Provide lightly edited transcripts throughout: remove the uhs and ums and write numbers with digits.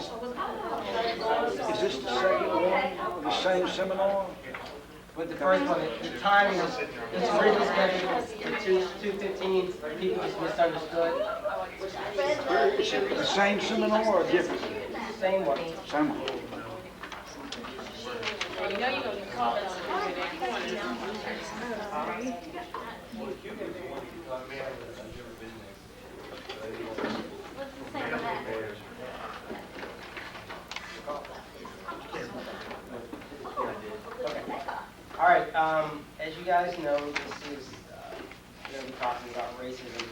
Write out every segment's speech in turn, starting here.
Is this the second one, the same seminar? With the first one, the timing was, it's originally scheduled for 2:15, but people just misunderstood. Is it the same seminar or different? Same one. Same one. You know you're going to call us. All right, as you guys know, this is going to be talking about racism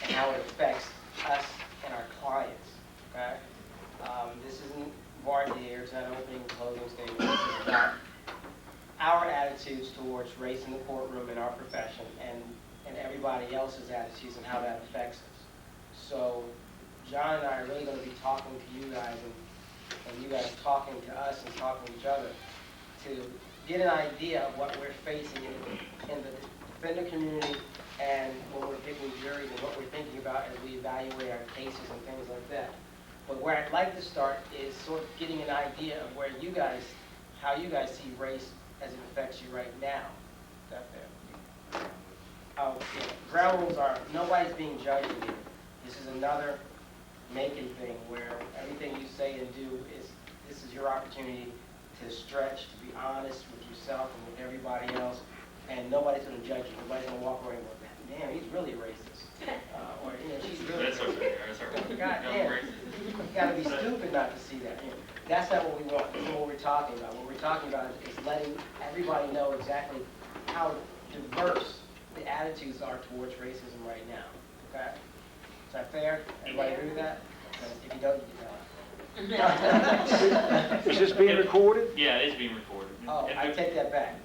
and how it affects us and our clients, okay? This isn't voir dire, it's not an opening and closing statement. This is about our attitudes towards race in the courtroom in our profession and everybody else's attitudes and how that affects us. So John and I are really going to be talking to you guys and you guys talking to us and talking to each other to get an idea of what we're facing in the defendant community and when we're picking juries and what we're thinking about as we evaluate our cases and things like that. But where I'd like to start is sort of getting an idea of where you guys, how you guys see race as it affects you right now. Is that fair? Oh, yeah. Ground rules are, nobody's being judged here. This is another making thing where everything you say and do is, this is your opportunity to stretch, to be honest with yourself and with everybody else, and nobody's going to judge you. Nobody's going to walk away and go, damn, he's really racist. Or, you know, she's really That's okay. That's okay. God damn, you got to be stupid not to see that. You know, that's not what we want. That's not what we're talking about. What we're talking about is letting everybody know exactly how diverse the attitudes are towards racism right now. Okay? Is that fair? Everybody agree with that? If you don't, you can tell us. Is this being recorded? Yeah, it is being recorded. Oh, I take that back.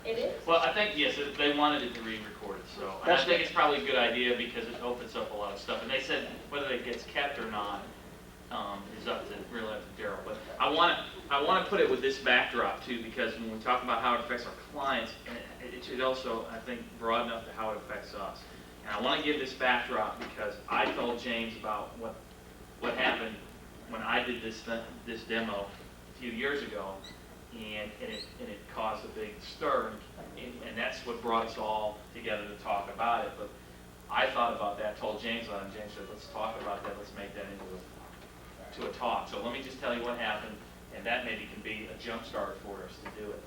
It is? Well, I think, yes, they wanted it to be recorded, so. And I think it's probably a good idea because it opens up a lot of stuff. And they said whether it gets kept or not is really up to Daryl. But I want to put it with this backdrop, too, because when we talk about how it affects our clients, it should also, I think, broaden up to how it affects us. And I want to give this backdrop because I told James about what happened when I did this demo a few years ago. And it caused a big stir, and that's what brought us all together to talk about it. But I thought about that, told James about it, and James said, let's talk about that, let's make that into a talk. So let me just tell you what happened, and that maybe can be a jump start for us to do it.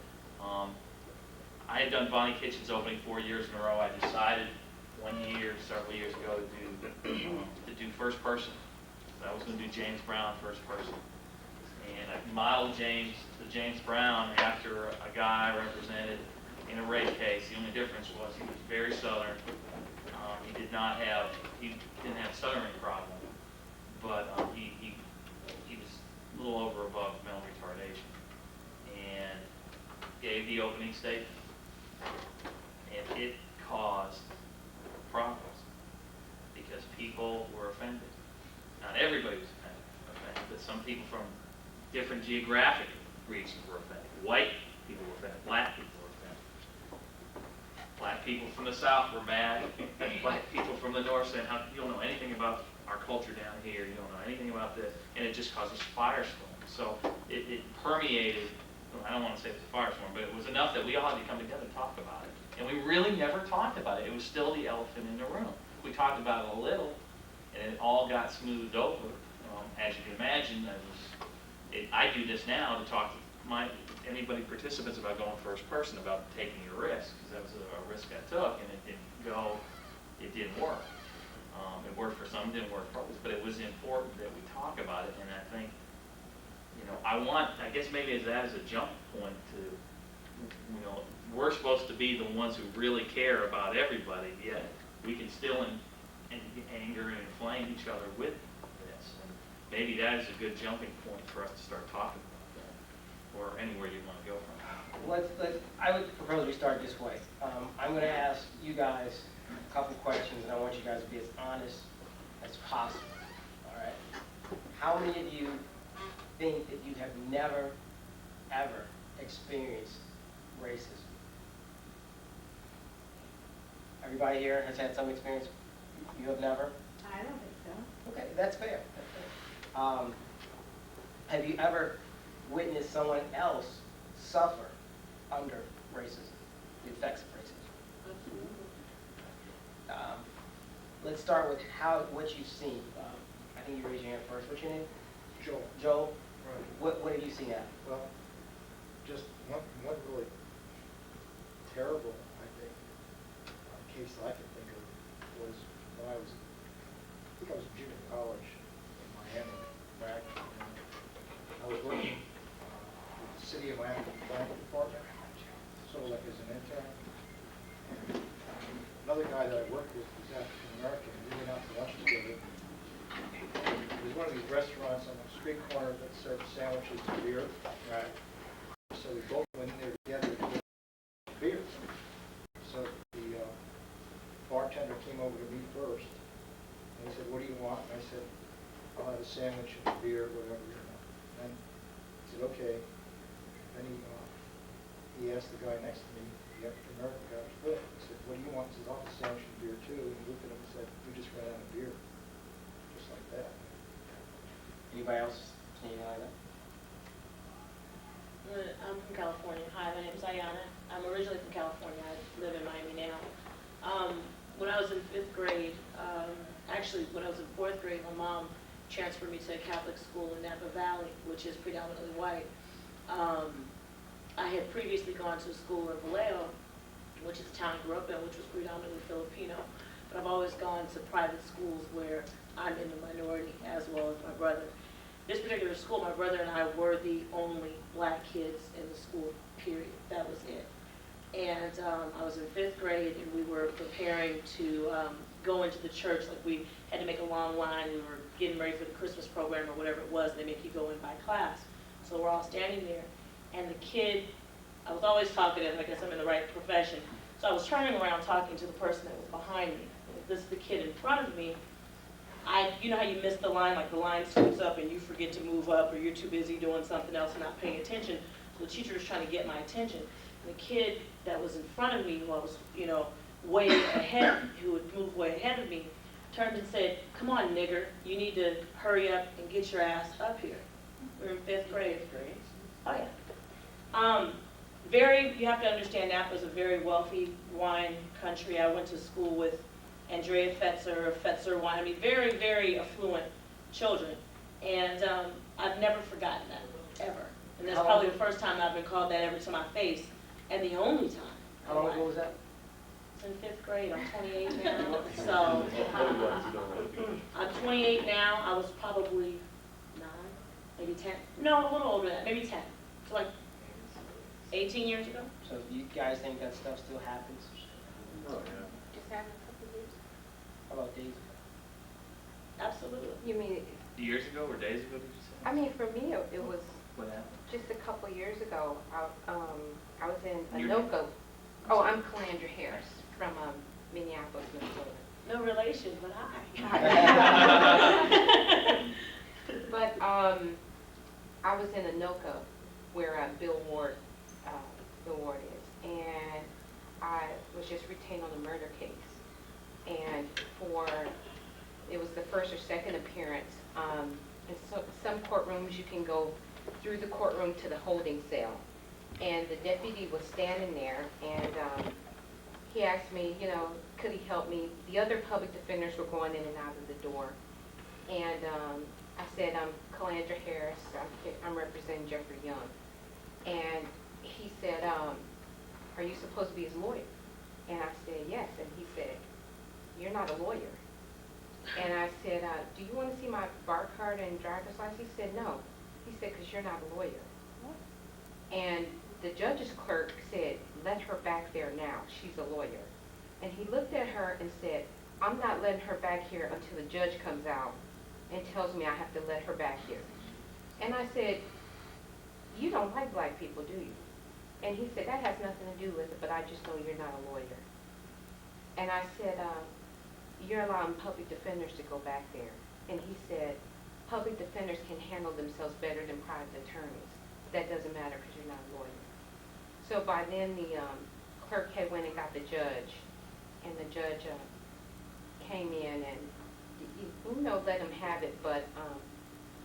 I had done Bonnie Kitchen's opening 4 years in a row. I decided several years ago, to do first person. I was going to do James Brown first person. And I modeled James Brown after a guy represented in a rape case. The only difference was he was very Southern. He didn't have a Southern problem, but he was a little over above mental retardation, and gave the opening statement, and it caused problems because people were offended. Not everybody was offended, but some people from different geographic regions were offended. White people were offended. Black people were offended. Black people from the South were mad. Black people from the North said, you don't know anything about our culture down here. You don't know anything about this. And it just caused a firestorm. So it permeated, I don't want to say it was a firestorm, but it was enough that we all had to come together and talk about it. And we really never talked about it. It was still the elephant in the room. We talked about it a little, and it all got smoothed over. As you can imagine, I do this now to talk to anybody participants about going first person, about taking a risk, because that was a risk I took, and it didn't work. It worked for some, didn't work for others, but it was important that we talk about it, and I think, I guess maybe as a jump point to, we're supposed to be the ones who really care about everybody, yet we can still anger and inflame each other with this. And maybe that is a good jumping point for us to start talking about that, or anywhere you want to go from. I would propose we start this way. I'm going to ask you guys a couple questions, and I want you guys to be as honest as possible. All right? How many of you think that you have never, ever experienced racism? Everybody here has had some experience? You have never? I don't think so. Okay, that's fair. Have you ever witnessed someone else suffer under racism, the effects of racism? Let's start with what you've seen. I think you raised your hand first. What's your name? Joel. Joel. Right. What have you seen at? Well, just one really terrible, I think, case that I can think of was when I think I was in junior college in Miami back, and I was working with the city of Miami planning department, sort of like as an intern. And another guy that I worked with was African American, and we went out to lunch together. It was one of these restaurants on the street corner that served sandwiches and beer. Right. So we both went in there together to get beer. So the bartender came over to me first, and he said, "What do you want?" And I said, "I'll have a sandwich and a beer, whatever, you know." And he said, "Okay." Then he asked the guy next to me, the African American guy was with. He said, "What do you want?" He said, "I'll have a sandwich and beer too." And he looked at him and said, "We just ran out of beer." Just like that. Anybody else seen anything like that? I'm from California. Hi, my name is Ayana. I'm originally from California. I live in Miami now. When I was in 5th grade, actually when I was in 4th grade, my mom transferred me to a Catholic school in Napa Valley, which is predominantly white. I had previously gone to a school in Vallejo, which is a town I grew up in, which was predominantly Filipino. But I've always gone to private schools where I'm in the minority as well as my brother. This particular school, my brother and I were the only black kids in the school, period. That was it. And I was in 5th grade, and we were preparing to go into the church. Like, we had to make a long line. We were getting ready for the Christmas program or whatever it was. They make you go in by class. So we're all standing there. And the kid, I was always talkative. I guess I'm in the right profession. So I was turning around talking to the person that was behind me. This is the kid in front of me. You know how you miss the line, like the line scoots up and you forget to move up, or you're too busy doing something else and not paying attention. So the teacher was trying to get my attention. And the kid that was in front of me, who I was, way ahead, who would move way ahead of me, turned and said, "Come on, nigger, you need to hurry up and get your ass up here." We were in 5th grade. Oh yeah. You have to understand, Napa is a very wealthy wine country. I went to school with Andrea Fetzer wine. I mean, very, very affluent children. And I've never forgotten that, ever. And that's probably the first time I've been called that ever to my face, and the only time. How long ago was that? It's in 5th grade. I'm 28 now. So I'm 28 now. I was probably 9, maybe 10. No, a little older than that, maybe 10. So like 18 years ago. So you guys think that stuff still happens? Oh, yeah. Just happened a couple years. How about days? Absolutely. You mean, Years ago or days ago, did you say? I mean, for me, it was What happened? just a couple years ago. I was in Your Anoka. Oh, I'm Calandra Harris from Minneapolis, Minnesota. No relation, but hi. But I was in Anoka, where Bill Ward is, and I was just retained on a murder case. And it was the first or second appearance. In some courtrooms, you can go through the courtroom to the holding cell. And the deputy was standing there, and he asked me, could he help me? The other public defenders were going in and out of the door. And I said, "I'm Calandra Harris. I'm representing Jeffrey Young." And he said, "Are you supposed to be his lawyer?" And I said, "Yes." And he said, "You're not a lawyer." And I said, "Do you want to see my bar card and driver's license?" He said, "No." He said, "Because you're not a lawyer." And the judge's clerk said, "Let her back there now. She's a lawyer." And he looked at her and said, "I'm not letting her back here until the judge comes out and tells me I have to let her back here." And I said, "You don't like black people, do you?" And he said, "That has nothing to do with it, but I just know you're not a lawyer." And I said, "You're allowing public defenders to go back there." And he said, "Public defenders can handle themselves better than private attorneys. That doesn't matter because you're not a lawyer." So by then the clerk had went and got the judge, and the judge came in and let him have it, but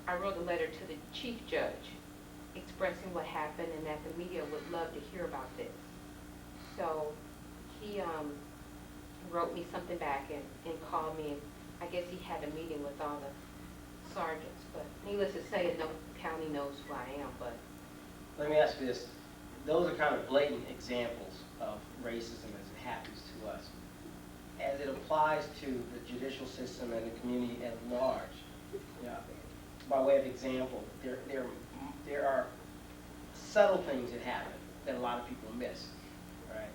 I wrote a letter to the chief judge expressing what happened and that the media would love to hear about this. So he wrote me something back and called me. I guess he had a meeting with all the sergeants, but needless to say, no county knows who I am, but. Let me ask you this. Those are kind of blatant examples of racism as it happens to us. As it applies to the judicial system and the community at large, by way of example, there are subtle things that happen that a lot of people miss, right?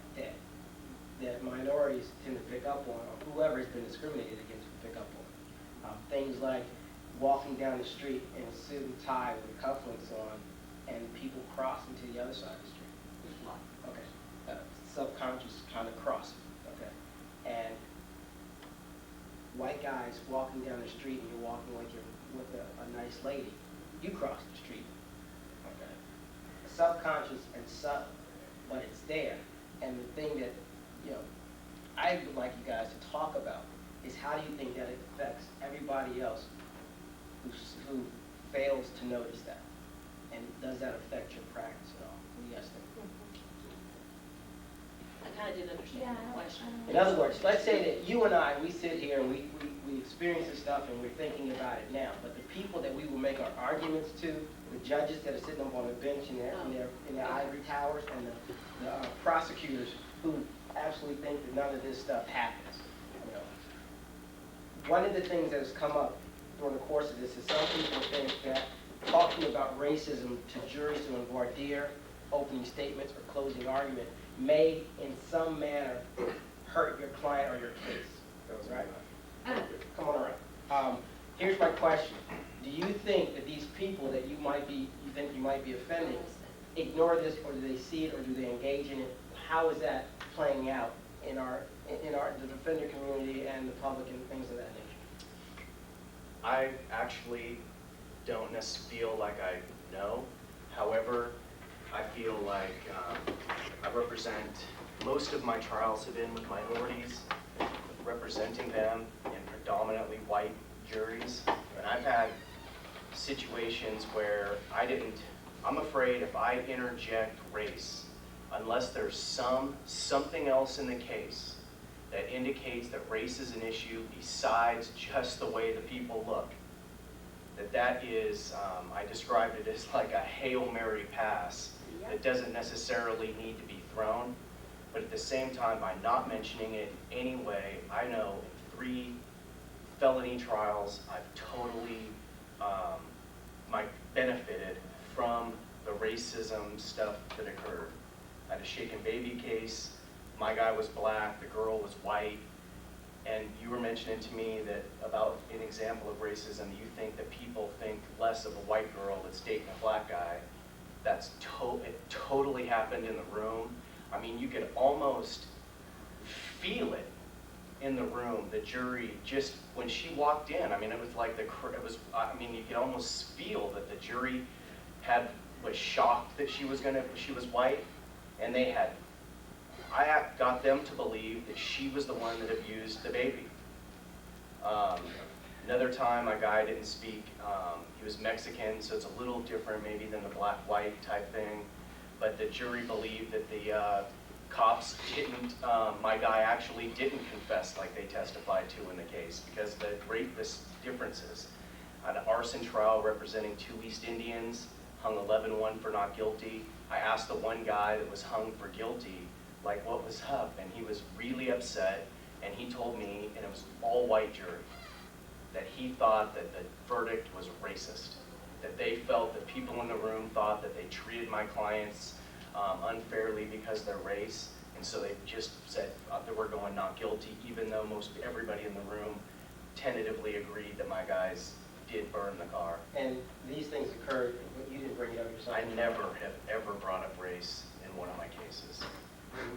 That minorities tend to pick up on, or whoever has been discriminated against will pick up on. Things like walking down the street in a suit and tie with cufflinks on, and people cross into the other side of the street. Okay. Subconscious kind of crossing. Okay. And white guys walking down the street and you're walking like you're with a nice lady, you cross the street. Okay. Subconscious and subtle, but it's there. And the thing that I would like you guys to talk about is how do you think that it affects everybody else who fails to notice that? And does that affect your practice at all? What do you guys think? I kind of didn't understand the question. In other words, let's say that you and I, we sit here and we experience this stuff and we're thinking about it now, but the people that we will make our arguments to, the judges that are sitting up on the bench in their ivory towers, and the prosecutors who absolutely think that none of this stuff happens. One of the things that has come up during the course of this is some people think that talking about racism to juries to voir dire, opening statements, or closing argument may, in some manner, hurt your client or your case. Right? Come on around. Here's my question: do you think that these people that you think you might be offending, ignore this, or do they see it, or do they engage in it? How is that playing out in the defender community and the public and things of that nature? I actually don't necessarily feel like I know. However, I feel like I represent, most of my trials have been with minorities, representing them in predominantly white juries. And I've had situations where I'm afraid if I interject race, unless there's something else in the case that indicates that race is an issue besides just the way the people look, that is, I described it as like a Hail Mary pass that doesn't necessarily need to be thrown, but at the same time, by not mentioning it anyway, I know in 3 felony trials, I've totally benefited from the racism stuff that occurred. I had a shaken baby case. My guy was black, the girl was white, and you were mentioning to me that about an example of racism, you think that people think less of a white girl that's dating a black guy. It totally happened in the room. I mean, you could almost feel it in the room. The jury, just when she walked in, I mean, it was like you could almost feel that the jury was shocked that she was white, and I got them to believe that she was the one that abused the baby. Another time, a guy didn't speak. He was Mexican, so it's a little different maybe than the black-white type thing. But the jury believed that the cops didn't, my guy actually didn't confess like they testified to in the case because of the great differences. An arson trial representing 2 East Indians, hung 11-1 for not guilty. I asked the one guy that was hung for guilty, like, what was up? And he was really upset, and he told me, and it was all white jury, that he thought that the verdict was racist, that they felt that people in the room thought that they treated my clients unfairly because of their race, and so they just said that we're going not guilty, even though most everybody in the room tentatively agreed that my guys did burn the car. And these things occurred, but you didn't bring it up yourself. I never have ever brought up race in one of my cases,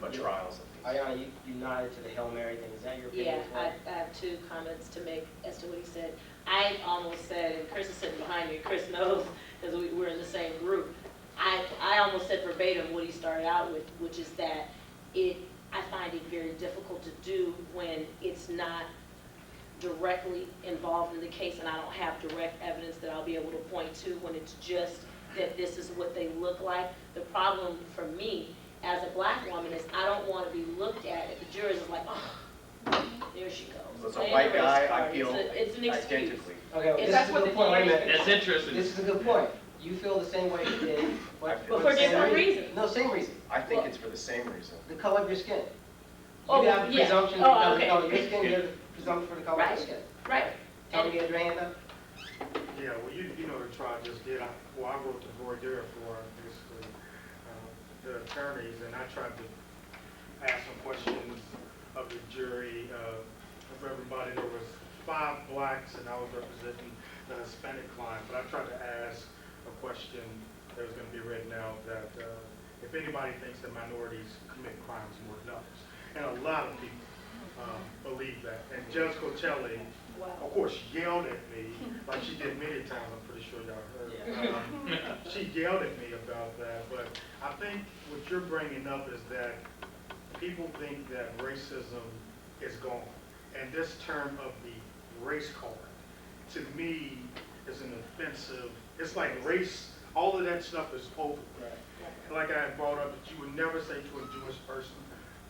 but trials of these. Ayana, you nodded to the Hail Mary thing. Is that your opinion Yeah, as well? I have 2 comments to make as to what he said. I almost said, and Chris is sitting behind me, Chris knows, because we're in the same group. I almost said verbatim what he started out with, which is that I find it very difficult to do when it's not directly involved in the case and I don't have direct evidence that I'll be able to point to when it's just that this is what they look like. The problem for me as a black woman is I don't want to be looked at. The jurors is like, oh, there she goes. So as a Playing white the race guy, I card. feel It's an excuse. identically. Okay, well, Is this that is a what good the point, wait a minute. That's interesting. This is a good point. You feel the same way you did, but But for the same different reasons. No, same reason. I think Well, it's for the same reason. the color of your skin. Oh, You have the yeah. presumption Oh, because of the okay. color of your skin, you have the presumption for the color of Right. your skin. Right. Tell me, you had your hand up? Yeah, well, you know the trial just did, I wrote the voir dire for basically the attorneys, and I tried to ask some questions of the jury, of everybody. There was 5 blacks, and I was representing the Hispanic client, but I tried to ask a question that was gonna be written out that if anybody thinks that minorities commit crimes more than others. And a lot of people believe that. And Judge Cocelli, of course, yelled at me, like she did many times, I'm pretty sure y'all heard. She yelled at me about that, but I think what you're bringing up is that people think that racism is gone. And this term of the race card, to me, is an offensive, it's like race, all of that stuff is over. Like I had brought up, that you would never say to a Jewish person,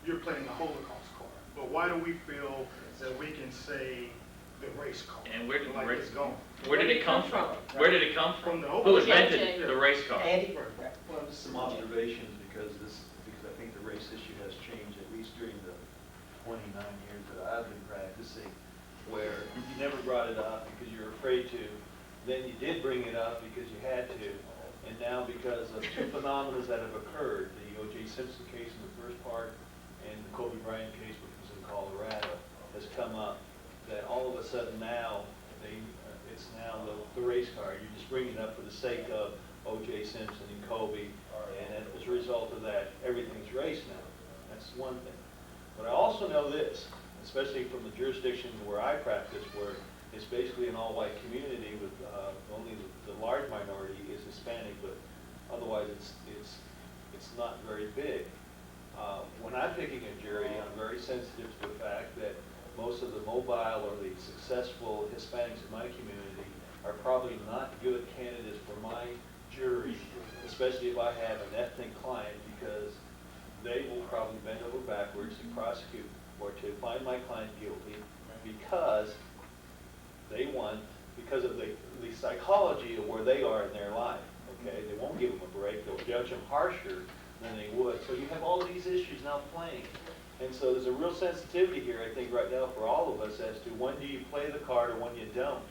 you're playing the Holocaust card. But why do we feel that we can say the race card? And where did the like race it's gone? Where did it come from? Where did it come from? From the Who Holocaust. invented the race card? Andy? Well, just some observations because I think the race issue has changed at least during the 29 years that I've been practicing, where you never brought it up because you were afraid to, then you did bring it up because you had to, and now because of 2 phenomena that have occurred, the O.J. Simpson case in the first part and the Kobe Bryant case, which was in Colorado, has come up, that all of a sudden now, it's now the race card. You're just bringing it up for the sake of O.J. Simpson and Kobe, and as a result of that, everything's race now. That's one thing. But I also know this, especially from the jurisdictions where I practice, where it's basically an all-white community with only the large minority is Hispanic, but otherwise it's not very big. When I'm picking a jury, I'm very sensitive to the fact that most of the mobile or the successful Hispanics in my community are probably not good candidates for my jury, especially if I have an ethnic client, because they will probably bend over backwards to prosecute or to find my client guilty because they want, because of the psychology of where they are in their life, okay? They won't give them a break. They'll judge them harsher than they would. So you have all these issues now playing. And so there's a real sensitivity here, I think, right now for all of us as to when do you play the card or when you don't.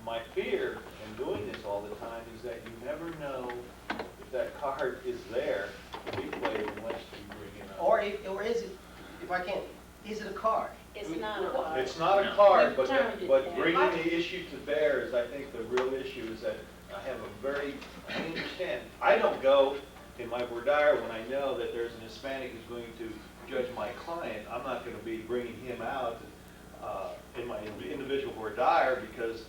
My fear in doing this all the time is that you never know if that card is there to be played unless you bring it up. Or is it, if I can, is it a card? It's not a card. It's not a card, We've but turned it but down. bringing the issue to bear is, I think, the real issue is that I understand. I don't go in my voir dire when I know that there's an Hispanic who's going to judge my client. I'm not going to be bringing him out in my individual voir dire because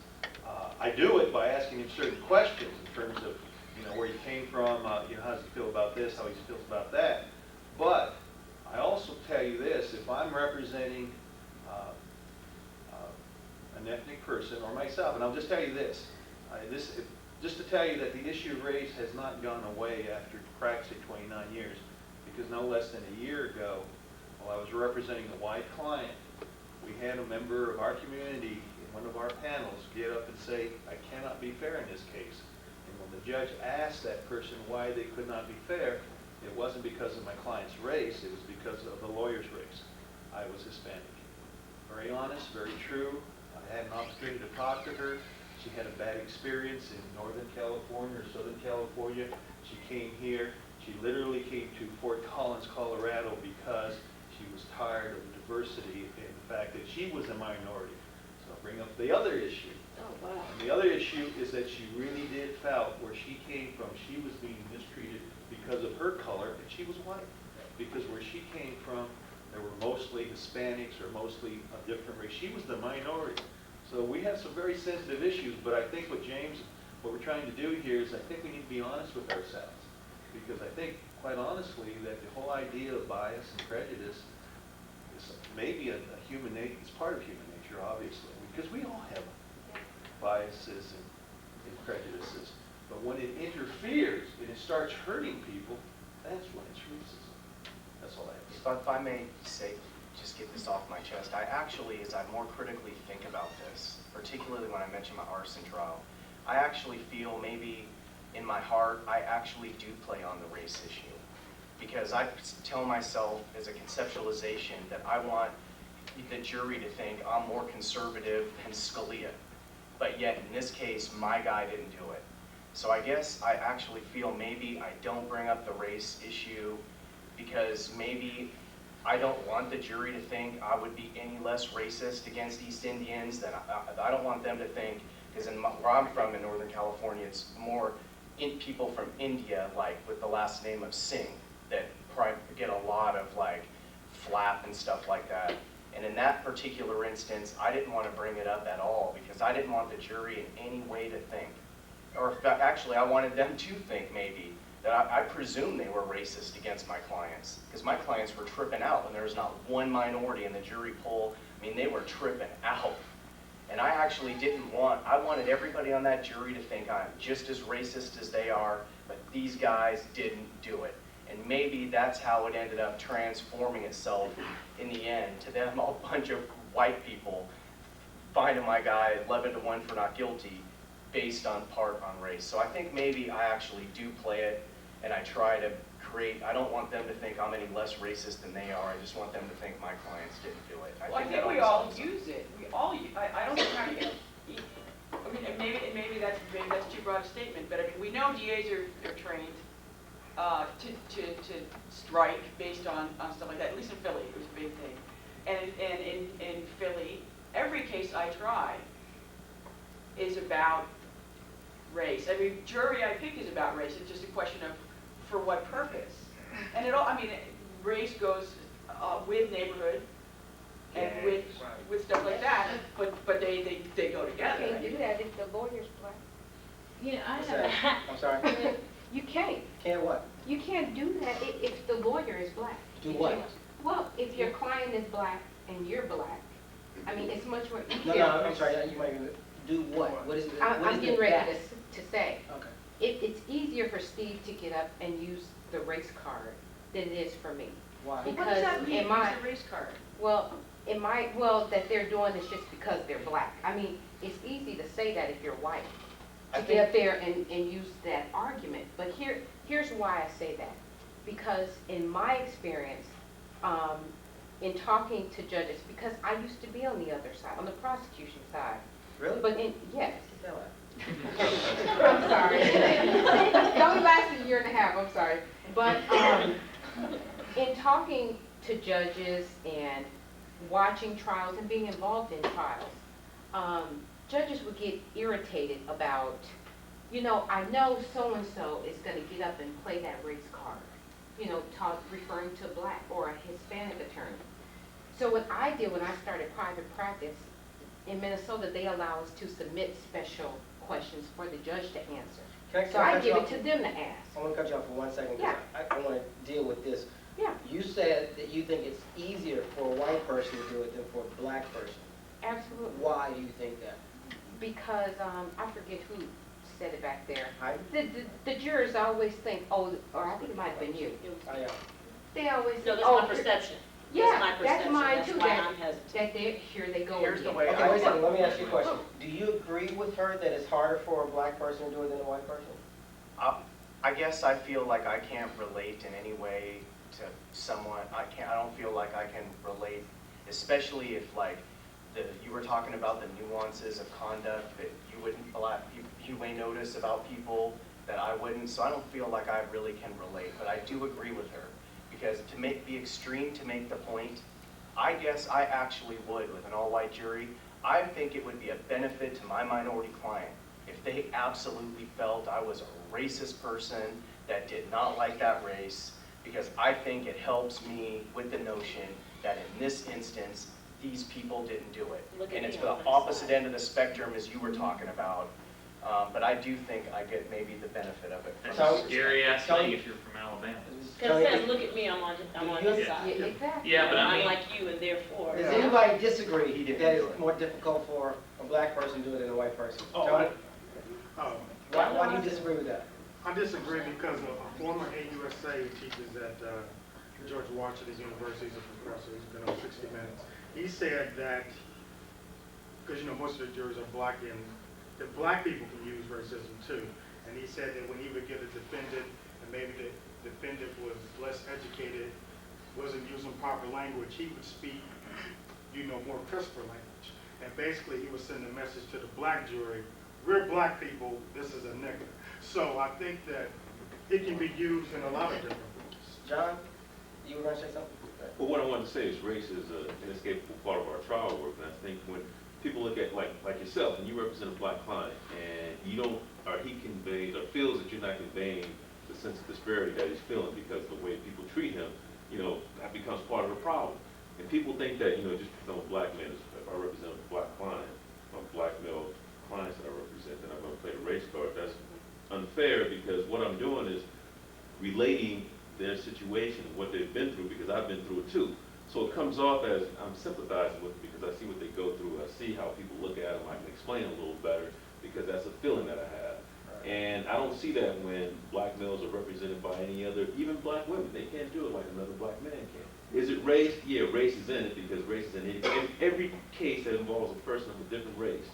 I do it by asking him certain questions in terms of, where he came from, how does he feel about this, how he feels about that. But I also tell you this, if I'm representing an ethnic person or myself, and I'll just tell you this, just to tell you that the issue of race has not gone away after practicing 29 years, because no less than a year ago, while I was representing a white client, we had a member of our community in one of our panels get up and say, I cannot be fair in this case. And when the judge asked that person why they could not be fair, it wasn't because of my client's race, it was because of the lawyer's race. I was Hispanic. Very honest, very true. I had an opportunity to talk to her. She had a bad experience in Northern California or Southern California. She came here. She literally came to Fort Collins, Colorado because she was tired of the diversity and the fact that she was a minority. So I'll bring up the other issue. Oh, wow. And the other issue is that she really did felt where she came from, she was being mistreated because of her color, and she was white. Because where she came from, there were mostly Hispanics or mostly a different race. She was the minority. So we have some very sensitive issues, but I think what we're trying to do here is I think we need to be honest with ourselves. Because I think, quite honestly, that the whole idea of bias and prejudice is maybe a human nature, it's part of human nature. teacher, obviously, because we all have biases and prejudices. But when it interferes and it starts hurting people, that's when it's racism. That's all I have to say. If I may say, just get this off my chest, I actually, as I more critically think about this, particularly when I mention my arson trial, I actually feel maybe in my heart, I actually do play on the race issue. Because I tell myself as a conceptualization that I want the jury to think I'm more conservative than Scalia. But yet, in this case, my guy didn't do it. So I guess I actually feel maybe I don't bring up the race issue because maybe I don't want the jury to think I would be any less racist against East Indians. Than I don't want them to think, because where I'm from in Northern California, it's more people from India, like with the last name of Singh, that get a lot of like flap and stuff like that. And in that particular instance, I didn't want to bring it up at all because I didn't want the jury in any way to think, or in fact, actually, I wanted them to think maybe that I presume they were racist against my clients, because my clients were tripping out when there was not one minority in the jury poll. I mean, they were tripping out. And I actually I wanted everybody on that jury to think I'm just as racist as they are, but these guys didn't do it. And maybe that's how it ended up transforming itself in the end to them, a bunch of white people finding my guy 11-1 for not guilty based on part on race. So I think maybe I actually do play it, and I try to create, I don't want them to think I'm any less racist than they are. I just want them to think my clients didn't do it. Well, I think we all use it. We all, I don't think I can, I mean, and maybe that's too broad a statement, but I mean, we know DAs are trained to strike based on stuff like that. At least in Philly, it was a big thing. And in Philly, every case I try is about race. I mean, jury I pick is about race. It's just a question of for what purpose. And it all, I mean, race goes with neighborhood and with stuff like that, but they go together. You can't do that if the lawyer's black. Yeah, I What's that? have. I'm sorry? You can't. Can't what? You can't do that if the lawyer is black. Do You what? can't. Well, if your client is black and you're black, I mean, it's much more No, easier. I'm sorry, you might even, do what? What is it? I'm what is getting the ready fact? to say. Okay. It's easier for Steve to get up and use the race card than it is for me. Why? Because What does that mean, in my- use a race card? Well, that they're doing this just because they're black. I mean, it's easy to say that if you're white, I to think- get up there and use that argument. But here's why I say that. Because in my experience, in talking to judges, because I used to be on the other side, on the prosecution side. Really? But yes. No. I'm sorry. It only lasted a year and a half, I'm sorry. But in talking to judges and watching trials and being involved in trials, judges would get irritated about, I know so-and-so is going to get up and play that race card, referring to a black or a Hispanic attorney. So what I did when I started private practice, in Minnesota, they allow us to submit special questions for the judge to answer. So I cut you give it off? to them to ask. I want to cut you off for 1 second. 'Cause Yeah. I want to deal with this. Yeah, You said that you think it's easier for a white person to do it than for a black person. absolutely. Why do you think that? Because, I forget who said it back there. I The jurors always think, or I think it might have been you. am. They always No, think, that's my oh, perception. yeah, That's my that's perception. mine That's too, why that- I'm hesitant. that here they go Here's the again. way Okay, wait a second, let me ask you a question. Do you agree with her that it's harder for a black person to do it than a white person? I guess I feel like I can't relate in any way to someone. I don't feel like I can relate, especially if you were talking about the nuances of conduct that you may notice about people that I wouldn't. So I don't feel like I really can relate, but I do agree with her because to make the extreme to make the point, I guess I actually would with an all-white jury. I think it would be a benefit to my minority client if they absolutely felt I was a racist person that did not like that race, because I think it helps me with the notion that in this instance, these people didn't do it. Look at And it's me the on my opposite side. end of the spectrum as you were talking about. But I do think I get maybe the benefit of it. from That's that a scary ass Tony- thing if you're from Alabama. Because it says, look at me, I'm on his Yeah. side. Exactly. Yeah, but I I'm mean, like you and therefore. Does anybody disagree He didn't that do it's it. more difficult for a black person to do it than a white person? Oh, Tony, Oh, why do you disagree with that? I disagree because a former AUSA who teaches at George Washington University, he's a professor, he's been on 60 Minutes. He said that, because most of the jurors are black, and that black people can use racism too. And he said that when he would get a defendant, and maybe the defendant was less educated, wasn't using proper language, he would speak, more crisper language. And basically, he was sending a message to the black jury, we're black people, this is a nigger. So I think that it can be used in a lot of different ways. John, you were going to say something? Well, what I wanted to say is race is an inescapable part of our trial work, and I think when people look at, like yourself, and you represent a black client, and you don't, or he conveys or feels that you're not conveying the sense of disparity that he's feeling because of the way people treat him, that becomes part of the problem. And people think that, just because I'm a black man, if I represent a black client, or black male clients that I represent, then I'm going to play the race card. That's unfair because what I'm doing is relating their situation and what they've been through because I've been through it too. So it comes off as I'm sympathizing with them because I see what they go through. I see how people look at them. I can explain it a little better because that's a feeling that I have. And I don't see that when black males are represented by any other, even black women. They can't do it like another black man can. Is it race? Yeah, race is in it because race is in every case that involves a person of a different race.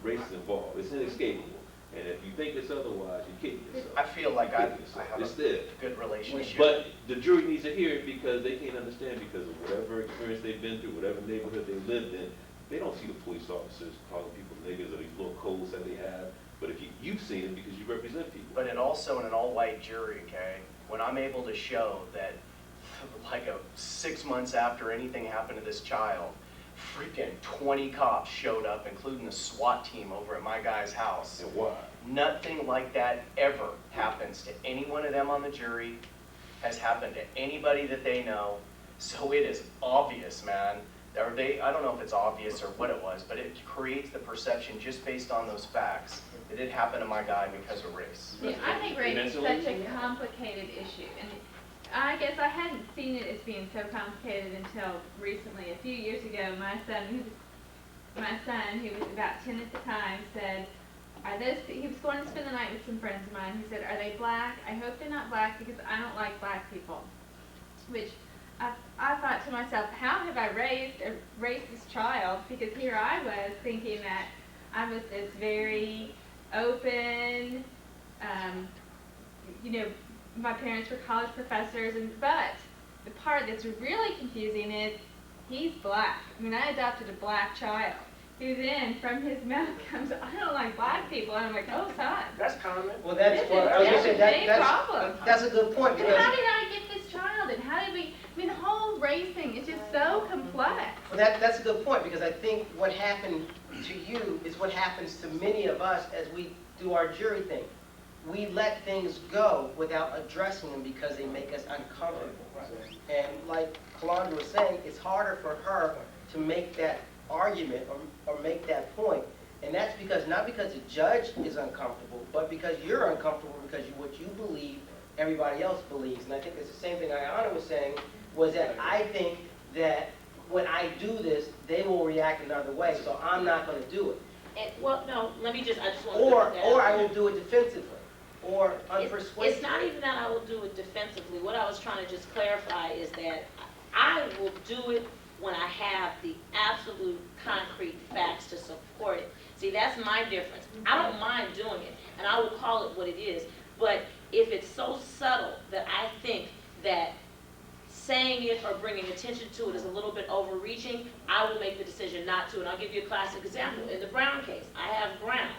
Race is involved. It's inescapable. And if you think it's otherwise, you're kidding yourself. I feel like I have It's a there. good relationship. But the jury needs to hear it because they can't understand because of whatever experience they've been through, whatever neighborhood they lived in. They don't see the police officers calling people niggas or these little codes that they have. But if you've seen it because you represent people. But it also in an all-white jury, okay, when I'm able to show that like 6 months after anything happened to this child, freaking 20 cops showed up, including a SWAT team over at my guy's house. And why? Nothing like that ever happens to any one of them on the jury, has happened to anybody that they know. So it is obvious, man. I don't know if it's obvious or what it was, but it creates the perception just based on those facts that it happened to my guy because of race. Yeah, I think race is such a complicated issue, and I guess I hadn't seen it as being so complicated until recently. A few years ago, my son, who was about 10 at the time, said, he was going to spend the night with some friends of mine. He said, are they black? I hope they're not black because I don't like black people. Which I thought to myself, how have I raised a racist child? Because here I was thinking that I was this very open, my parents were college professors, but the part that's really confusing is he's black. I mean, I adopted a black child who then, from his mouth comes, I don't like black people. And I'm like, oh, son. That's common. Well, This is a problem. That's a good point. And how did I get this child? And how did we, the whole race thing is just so complex. Well, that's a good point because I think what happened to you is what happens to many of us as we do our jury thing. We let things go without addressing them because they make us uncomfortable. And like Calandra was saying, it's harder for her to make that argument or make that point. And that's because, not because the judge is uncomfortable, but because you're uncomfortable because what you believe everybody else believes. And I think it's the same thing Ayana was saying, was that I think that when I do this, they will react another way, so I'm not going to do it. Well, no, I just want to Or put that out I there. will do it defensively, or unpersuasive. It's not even that I will do it defensively. What I was trying to just clarify is that I will do it when I have the absolute concrete facts to support it. See, that's my difference. I don't mind doing it, and I will call it what it is. But if it's so subtle that I think that saying it or bringing attention to it is a little bit overreaching, I will make the decision not to. And I'll give you a classic example. In the Brown case, I have Brown.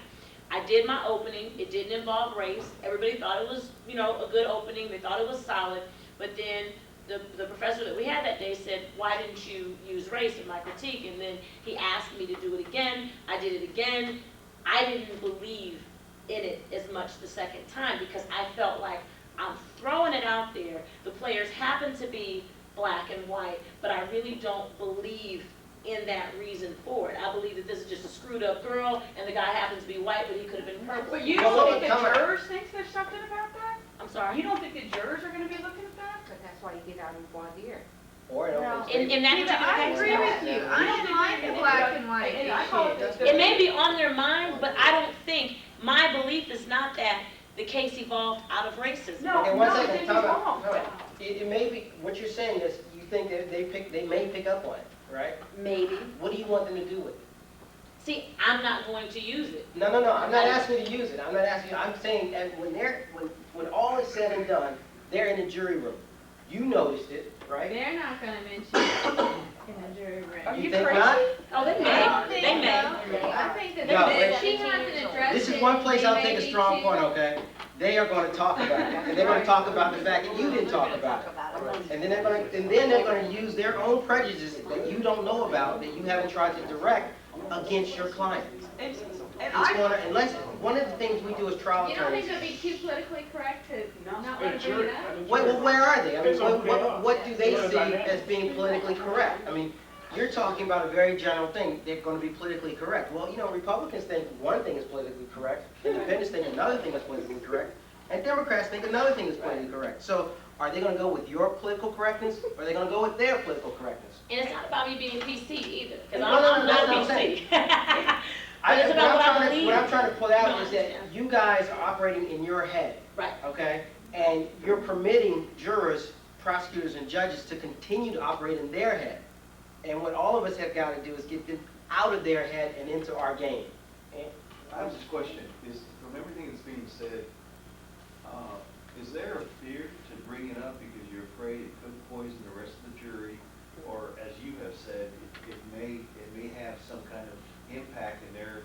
I did my opening. It didn't involve race. Everybody thought it was, a good opening. They thought it was solid. But then the professor that we had that day said, why didn't you use race in my critique? And then he asked me to do it again. I did it again. I didn't believe in it as much the second time because I felt like I'm throwing it out there. The players happen to be black and white, but I really don't believe in that reason for it. I believe that this is just a screwed up girl, and the guy happens to be white, but he could have been purple. But you Well, don't look, think come the on. jurors think there's something about that? I'm sorry. You don't think the jurors are gonna be looking at that? But that's why you get out in voir dire. Or an open Well, statement. In that See, particular I case, agree no. with you. I don't like the black and white And I call it issue. It may be on their mind, but I don't think, my belief is not that the case evolved out of racism. No, Okay, one no, second, it's time wrong. out. No, it may be, what you're saying is, you think that they may pick up on it, right? Maybe. What do you want them to do with it? See, I'm not going to use it. No, I'm not asking you to use it, I'm not asking you, I'm saying, and when all is said and done, they're in the jury room. You noticed it, right? They're not gonna mention it in the jury Are room. you think crazy? not? Oh, they I may, don't think they may. so. I think that No, if she hasn't addressed it. This is one place they I'll may take a need strong to- point, okay? They are gonna talk about it, and they're gonna talk about the fact that you didn't talk about it. And then they're gonna use their own prejudices that you don't know about, that you haven't tried to direct against your client. And It's I, gonna, unless, one of the things we do as trial You don't think attorneys. it'd be too politically correct to No. not let her bring it up? Wait, well, where are they? I mean, Depends on who they are. what do they What are see dynamics? as being politically correct? I mean, you're talking about a very general thing, they're gonna be politically correct. Well, you know, Republicans think one thing is politically correct, Independents think another thing is politically correct, and Democrats think another thing is politically correct. So, are they gonna go with your political correctness, or are they gonna go with their political correctness? And it's not about me being PC either, because No, I'm that's not what I'm saying. PC. But it's about what I believe. What I'm trying to pull out No, is I that understand. you guys are operating in your head. Right. Okay? And you're permitting jurors, prosecutors, and judges to continue to operate in their head. And what all of us have got to do is get them out of their head and into our game. And I have this question, is, from everything that's being said, is there a fear to bring it up because you're afraid it could poison the rest of the jury? Or, as you have said, it may have some kind of impact in their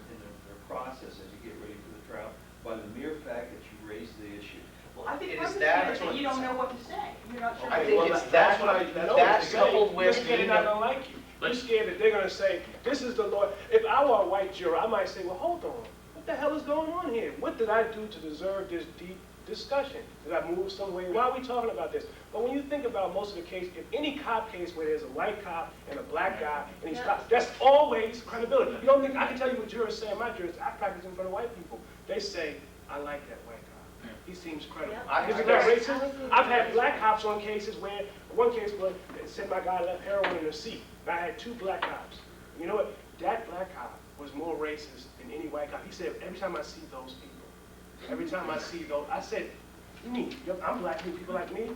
process as you get ready for the trial by the mere fact that you raised the issue? well, I think It part is of the that- fear is that you don't know what to say. You're not sure. I what think to it's say. that, No, that it's coupled You're with scared they're not gonna like you. You're scared that they're gonna say, this is the law. If I were a white juror, I might say, well, hold on. What the hell is going on here? What did I do to deserve this deep discussion? Did I move some way? Why are we talking about this? But when you think about most of the case, in any cop case where there's a white cop and a black guy, and he's cop, that's always credibility. You don't think, I can tell you what jurors say in my juries, I practice in front of white people. They say, I like that white cop. He seems credible. Yeah. I Isn't that guess- racism? I've had black cops on cases where, one case where they said my guy left heroin in the seat. And I had 2 black cops. You know what? That black cop was more racist than any white cop. He said, every time I see those people, every time I see those, I said, me, I'm black, you people like me?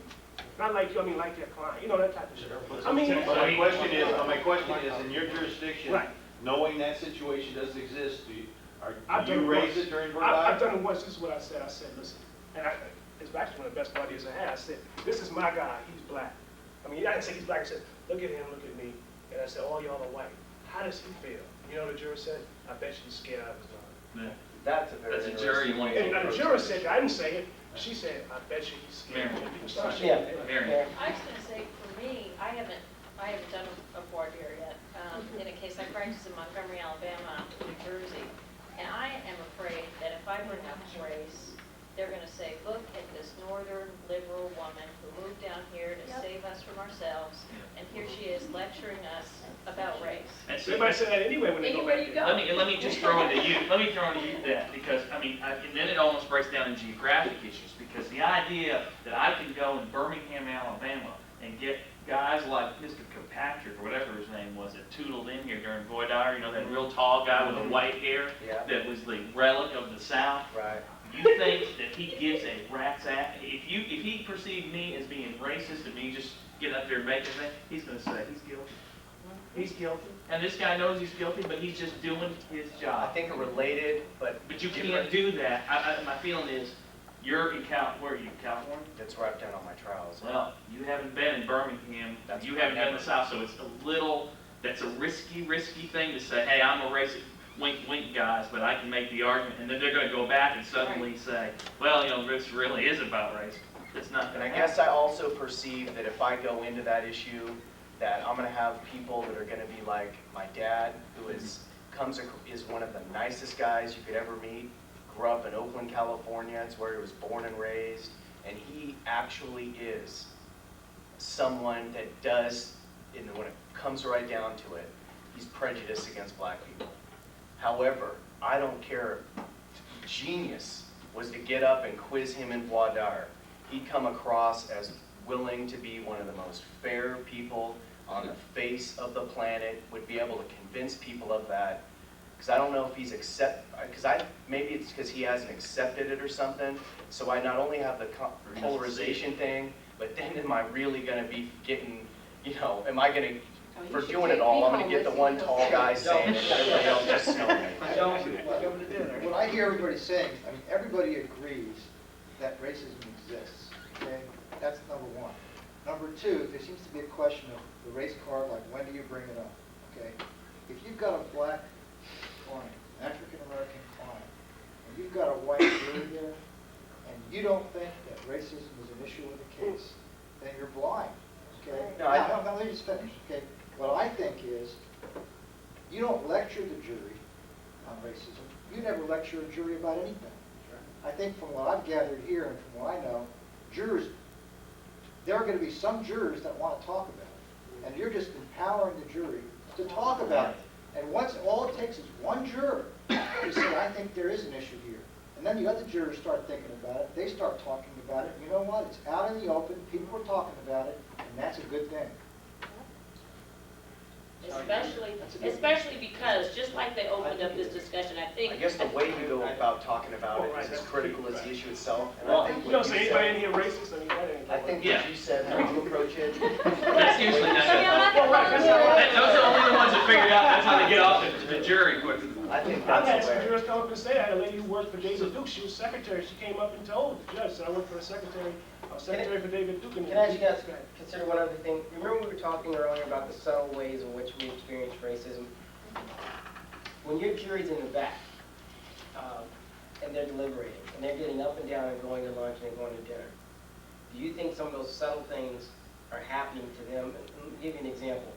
Not like you, I mean like your client, you know, that type of shit. I mean, But my question is, in your jurisdiction, Right. knowing that situation doesn't exist, do I've done you it raise once. it during I've verdict? done it once, this is what I said, listen, and it's actually one of the best buddies I had, I said, this is my guy, he's black. I mean, I didn't say he's black, I said, look at him, look at me, and I said, all y'all are white. How does he feel? You know what the juror said? I bet she's scared out of his mind. that's a very That's a jury interesting- one. And the juror said, I didn't say it, she said, I bet you he's scared. Yeah. Mary. I was gonna say, for me, I haven't done a voir dire yet. In a case, I practice in Montgomery, Alabama, New Jersey, and I am afraid that if I bring up race, they're gonna say, look at this northern liberal woman who moved down here to save us from ourselves, and here she is lecturing us about race. And so, They might say that anyway when they go Anywhere back you there. go. let me just throw into you, that, because, I mean, and then it almost breaks down in geographic issues, because the idea that I can go in Birmingham, Alabama, and get guys like Mr. Kirkpatrick, or whatever his name was, that tootled in here during voir dire, you know, that real tall guy with the white hair, Yeah. that was the relic of the South. Right. You think that he gives a rat's ass? If he perceived me as being racist and me just getting up there and making things, he's gonna say, he's guilty. He's guilty. And this guy knows he's guilty, but he's just doing his I job. think a related, but But you different- can't do that. My feeling is, you're in where are you, California? That's where I've done all my trials. Well, you haven't been in Birmingham, That's you where I haven't been in the never- South, so it's a little, that's a risky thing to say, hey, I'm a racist, wink, wink, guys, but I can make the argument, and then they're gonna go back and suddenly say, well, you know, this really is about race. It's not And gonna I happen. guess I also perceive that if I go into that issue, that I'm gonna have people that are gonna be like my dad, who is one of the nicest guys you could ever meet, grew up in Oakland, California, it's where he was born and raised, and he actually is someone that does, when it comes right down to it, he's prejudiced against black people. However, I don't care. Genius was to get up and quiz him in voir dire. He'd come across as willing to be one of the most fair people on the face of the planet, would be able to convince people of that. Because I don't know if he's maybe it's because he hasn't accepted it or something. So I not only have the polarization thing, but then am I really going to be getting, am I going to, for doing it all, I'm going to get the one tall guy saying it, and everybody else just snowing. What I hear everybody saying, I mean, everybody agrees that racism exists, okay? That's number one. Number two, there seems to be a question of the race card, like when do you bring it up, okay? If you've got a black client, an African-American client, and you've got a white jury there, and you don't think that racism is an issue in the case, then you're blind, okay? No, Now, let me just finish, okay? What I think is, you don't lecture the jury on racism. You never lecture a jury about anything. I think from what I've gathered here and from what I know, jurors, there are going to be some jurors that want to talk about it. And you're just empowering the jury to talk about it. And once all it takes is one juror to say, I think there is an issue here. And then the other jurors start thinking about it. They start talking about it. You know what? It's out in the open. People are talking about it. And that's a good thing. Especially because, just like they opened up this discussion, I think. I guess the way you go about talking about it is as critical as the issue itself. And I think You don't say anybody in here racist, I mean, that ain't. I think what you said, how you approach it. That's usually not good. Those are only the ones that figured out that's how they get off the jury quick. I think I've had that's some the way. jurors come up and say, I had a lady who worked for David Duke, she was secretary, she came up and told the judge, said, I work for the secretary, I was secretary for David Duke. Can I ask you guys to consider one other thing? Remember we were talking earlier about the subtle ways in which we experience racism? When your jury's in the back, and they're deliberating, and they're getting up and down and going to lunch and going to dinner, do you think some of those subtle things are happening to them? And let me give you an example.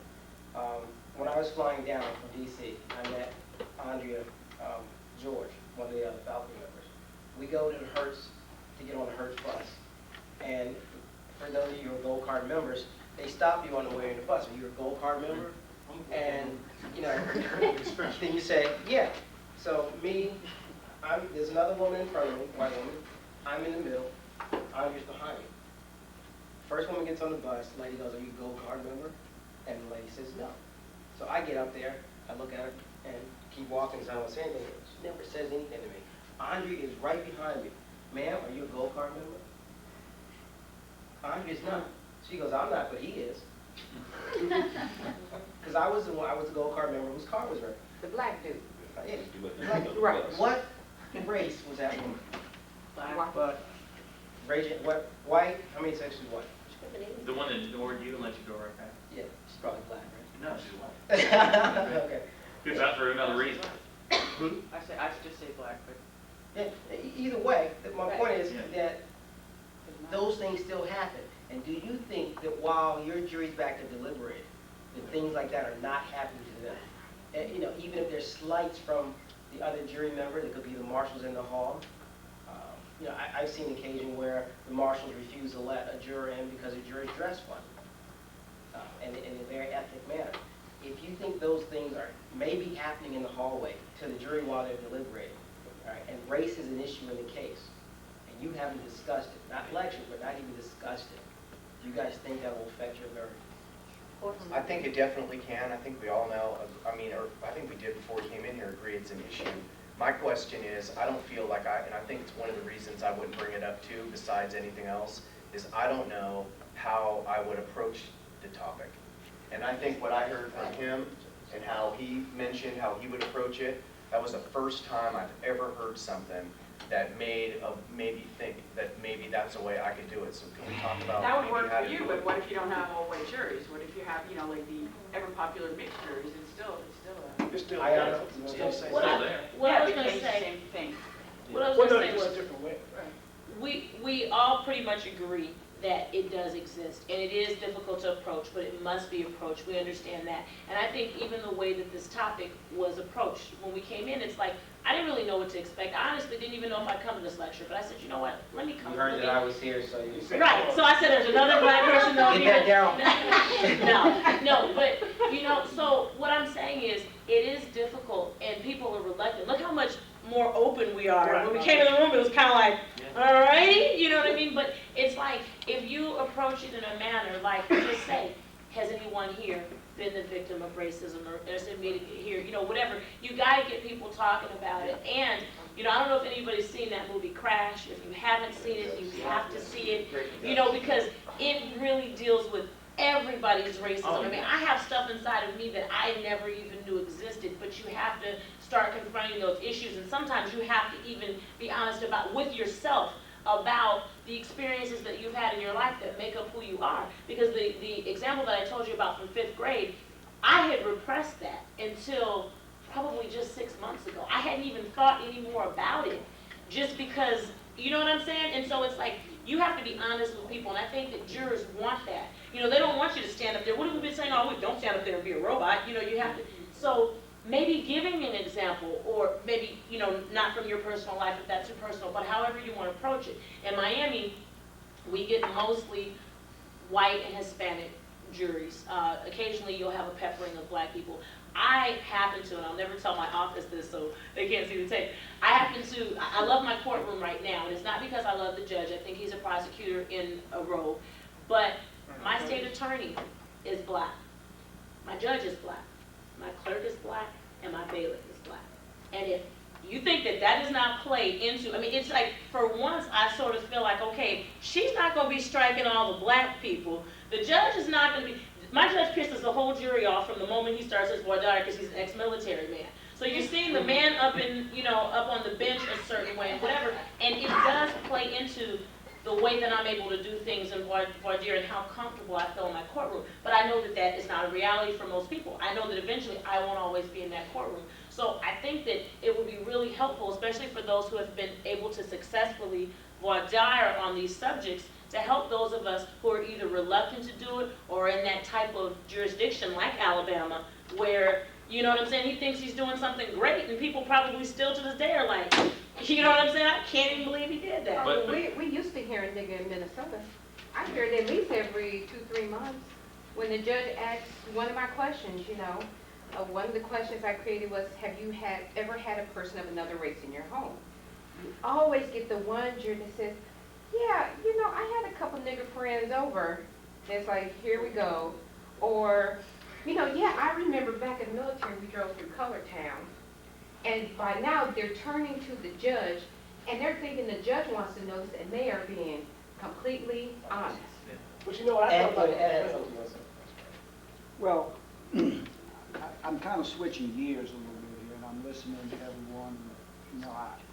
When I was flying down from D.C., I met Andrea George, one of the other faculty members. We go to the Hertz to get on the Hertz bus. And for those of you who are Gold Card members, they stop you on the way in the bus. Are you a Gold Card member? And, then you say, yeah. So there's another woman in front of me, white woman. I'm in the middle. Andrea's behind me. First woman gets on the bus, the lady goes, are you a Gold Card member? And the lady says, no. So I get up there, I look at her, and keep walking because I don't say anything. She never says anything to me. Andrea is right behind me. Ma'am, are you a Gold Card member? Andrea's not. She goes, I'm not, but he is. Because I was the Gold Card member whose car was red. The black dude. Yeah. Right. What race was that woman? Black. But what? White? How many sections white? The one that ignored you and let you go right back? Yeah, she's probably black, right? No, she's white. Okay. Good, that's for another reason. I just say black, but. Yeah, either way, my point is Yeah. that those things still happen. And do you think that while your jury's back to deliberate, that things like that are not happening to them? And, even if there's slights from the other jury member, there could be the marshals in the hall. I've seen occasion where the marshals refuse to let a juror in because a juror's dressed funny, and in a very ethnic manner. If you think those things are maybe happening in the hallway to the jury while they're deliberating, right, and race is an issue in the case, and you haven't discussed it, not lectured, but not even discussed it, do you guys think that will affect your verdict? I think it definitely can. I think we all know, I think we did before we came in here, agree it's an issue. My question is, I don't feel like and I think it's one of the reasons I wouldn't bring it up too, besides anything else, is I don't know how I would approach the topic. And I think what I heard from him and how he mentioned how he would approach it, that was the first time I've ever heard something that made maybe think that maybe that's the way I could do it. So can we talk about That would maybe work how for to you, do but it? what if you don't have all white juries? What if you have, like the ever popular mixed juries? It's still It's still I there. don't know. It's still the same. What I there. what I was but gonna it's the say, same thing. what I was Well, no, gonna it's say a was, different way. we all pretty much agree that it does exist. And it is difficult to approach, but it must be approached. We understand that. And I think even the way that this topic was approached, when we came in, it's like, I didn't really know what to expect. I honestly didn't even know if I'd come to this lecture, but I said, you know what, let me come. You heard that I was here, so you said. Right, so I said, there's another black person over here. Get that No, but, you know, so what I'm saying is, it is difficult, and people are reluctant. Look how much more open we are. When we came in the room, it was kind of like, all righty, you know what I mean? But it's like, if you approach it in a manner, like, just say, has anyone here been the victim of racism, or has anybody here, you know, whatever. You got to get people talking about it. And, you know, I don't know if anybody's seen that movie Crash. If you haven't seen it, you have to see it, you know, because it really deals with everybody's racism. I mean, I have stuff inside of me that I never even knew existed, but you have to start confronting those issues, and sometimes you have to even be honest with yourself about the experiences that you've had in your life that make up who you are. Because the example that I told you about from 5th grade, I had repressed that until probably just 6 months ago. I hadn't even thought any more about it, just because, you know what I'm saying? And so it's like, you have to be honest with people, and I think that jurors want that. You know, they don't want you to stand up there. What have we been saying all week? Don't stand up there and be a robot. You know, you have to. So maybe giving an example, or maybe, you know, not from your personal life if that's too personal, but however you want to approach it. In Miami, we get mostly white and Hispanic juries. Occasionally you'll have a peppering of black people. I happen to, and I'll never tell my office this so they can't see the tape, I love my courtroom right now, and it's not because I love the judge. I think he's a prosecutor in a robe, but my state attorney is black. My judge is black. My clerk is black, and my bailiff is black. And if you think that that does not play into, I mean, it's like, for once, I sort of feel like, okay, she's not going to be striking all the black people. The judge is not going to be, my judge pisses the whole jury off from the moment he starts his voir dire because he's an ex-military man. So you're seeing the man up in, you know, up on the bench a certain way and whatever, and it does play into the way that I'm able to do things in voir dire and how comfortable I feel in my courtroom. But I know that that is not a reality for most people. I know that eventually I won't always be in that courtroom. So I think that it would be really helpful, especially for those who have been able to successfully voir dire on these subjects, to help those of us who are either reluctant to do it or in that type of jurisdiction like Alabama, where, you know what I'm saying, he thinks he's doing something great, and people probably still to this day are like, you know what I'm saying, I can't even believe he did that. Oh, we used to hear a nigga in Minnesota. I hear it at least every 2-3 months. When the judge asks one of my questions, you know, one of the questions I created was, have you ever had a person of another race in your home? You always get the one juror that says, yeah, you know, I had a couple nigger friends over. It's like, here we go. Or, you know, yeah, I remember back in the military, we drove through Color Town. And by now, they're turning to the judge, and they're thinking the judge wants to know this, and they are being completely honest. But you know what I thought about Well, I'm kind of switching gears a little bit here, and I'm listening to everyone. You know,